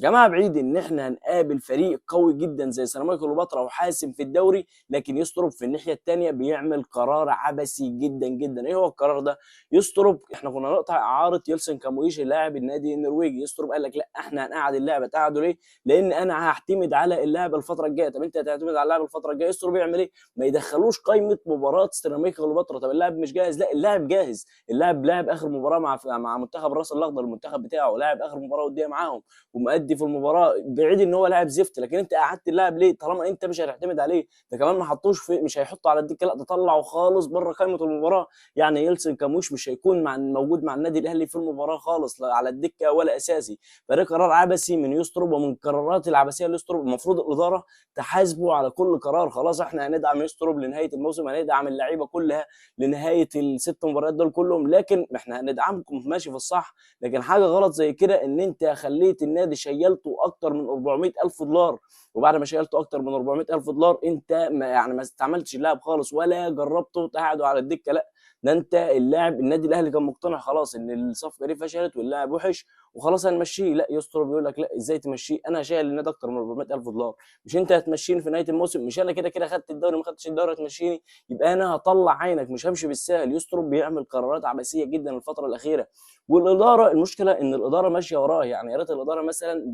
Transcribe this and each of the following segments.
جماعه بعيد ان احنا هنقابل فريق قوي جدا زي سيراميكا كليوباترا وحاسم في الدوري، لكن يسترب في الناحيه الثانيه بيعمل قرار عبثي جدا جدا. ايه هو القرار ده؟ يسترب احنا كنا نقطع اعاره يلسن كامويش اللاعب النادي النرويجي، يسترب قال لك لا احنا هنقعد اللاعب. تقعدوا ليه؟ لان انا هعتمد على اللاعب الفتره الجايه. طب انت هتعتمد على اللاعب الفتره الجايه، يسترب يعمل ايه؟ ما يدخلوش قائمه مباراه سيراميكا كليوباترا. طب اللاعب مش جاهز؟ لا اللاعب جاهز. اللاعب لاعب اخر مباراه مع منتخب الراس الاخضر، المنتخب بتاعه لاعب اخر مباراه وديه معاهم ومؤدي في المباراه، بعيد ان هو لاعب زفت. لكن انت قعدت اللاعب ليه طالما انت مش هتعتمد عليه؟ ده كمان ما حطوش في، مش هيحطه على الدكه، لا ده طلعه خالص بره قائمه المباراه. يعني يلسن كاموش مش هيكون موجود مع النادي الاهلي في المباراه خالص، لا على الدكه ولا اساسي. فده قرار عبثي من يسترب، ومن قرارات العبثيه ليسترب. المفروض الاداره تحاسبه على كل قرار. خلاص احنا هندعم يسترب لنهايه الموسم، هندعم اللعيبه كلها لنهايه الست مباريات دول كلهم، لكن احنا هندعمكم ماشي في الصح. لكن حاجه غلط زي كده ان انت خليت النادي شيلته اكتر من 400,000 دولار، وبعد ما شيلته اكتر من 400,000 دولار انت ما استعملتش اللاعب خالص ولا جربته تقعده على الدكه. لا ده انت اللاعب النادي الاهلي كان مقتنع خلاص ان الصفقه دي فشلت واللاعب وحش وخلاص هنمشيه. لا يستر بيقول لك لا ازاي تمشيه؟ انا شايل النادي اكتر من 400,000 دولار، مش انت هتمشيني في نهايه الموسم؟ مش انا كده كده خدت الدوري ما خدتش الدوري هتمشيني؟ يبقى انا هطلع عينك، مش همشي بالسهل. يستر بيعمل قرارات عبثيه جدا الفتره الاخيره. والاداره المشكله ان الاداره ماشيه وراه. يعني يا ريت الاداره مثلا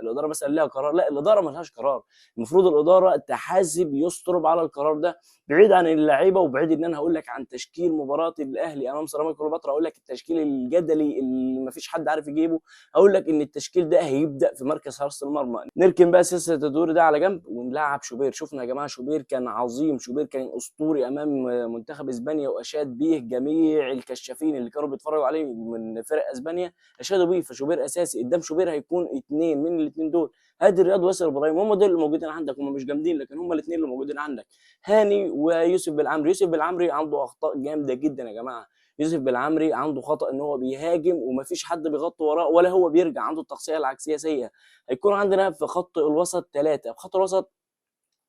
الاداره مثلا لها قرار، لا الاداره ما لهاش قرار. المفروض الاداره تحاسب يسترب على القرار ده، بعيد عن اللعيبه وبعيد ان انا هقول لك عن تشكيل مباراه الاهلي امام سيراميكا كليوباترا. اقول لك التشكيل الجدلي اللي ما فيش حد عارف يجيبه. اقول لك ان التشكيل ده هيبدا في مركز حراسه المرمى. نركن بقى سلسله الدور ده على جنب ونلعب شوبير. شفنا يا جماعه شوبير كان عظيم، شوبير كان اسطوري امام منتخب اسبانيا، واشاد به جميع الكشافين اللي كانوا بيتفرجوا عليه من فرق اسبانيا، اشادوا بيه. فشوبير اساسي. قدام شوبير هيكون اثنين من الاثنين دول، هادي رياض وياسر ابراهيم. هم دول اللي موجودين عندك، هم مش جامدين لكن هم الاثنين اللي موجودين عندك. هاني ويوسف بالعمري. يوسف بالعمري عنده اخطاء جامده جدا يا جماعه. يوسف بالعمري عنده خطا ان هو بيهاجم ومفيش حد بيغطي وراه ولا هو بيرجع، عنده التغطيه العكسيه سيئه. هيكون عندنا في خط الوسط ثلاثه. في خط الوسط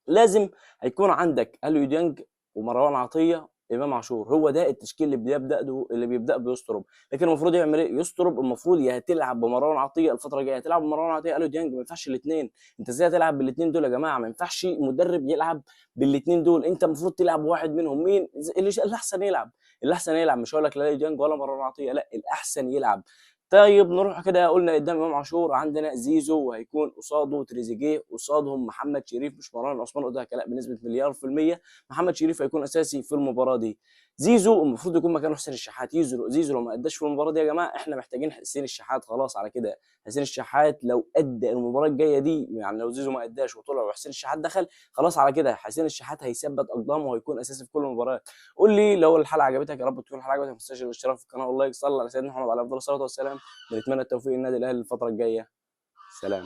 لازم هيكون عندك اليو ديانج ومروان عطيه امام عاشور. هو ده التشكيل اللي بيبدا بيسترب. لكن المفروض يعمل ايه يسترب؟ المفروض يا هتلعب بمروان عطيه الفتره الجايه، هتلعب بمروان عطيه اليو ديانج. ما ينفعش الاثنين. انت ازاي تلعب بالاثنين دول يا جماعه؟ ما ينفعش مدرب يلعب بالاثنين دول. انت المفروض تلعب واحد منهم. مين اللي احسن يلعب؟ اللي احسن يلعب مش هقول لك لا اليو ديانج ولا مروان عطيه، لا الاحسن يلعب. طيب نروح كده، قلنا قدام امام عاشور عندنا زيزو وهيكون قصاده تريزيجيه، قصادهم محمد شريف مش مروان عثمان. قلتها كلام بنسبه مليار في الميه. محمد شريف هيكون اساسي في المباراه دي. زيزو المفروض يكون مكانه حسين الشحات. زيزو لو ما اداش في المباراه دي يا جماعه احنا محتاجين حسين الشحات خلاص على كده. حسين الشحات لو ادى المباراه الجايه دي، يعني لو زيزو ما اداش وطلع وحسين الشحات دخل، خلاص على كده حسين الشحات هيثبت اقدامه وهيكون اساسي في كل المباريات. قول لي لو الحلقه عجبتك، يا رب تكون الحلقه عجبتك. ما تنساش الاشتراك في القناه واللايك. صلى على سيدنا محمد على افضل الصلاه والسلام. بنتمنى التوفيق للنادي الاهلي الفتره الجايه. سلام.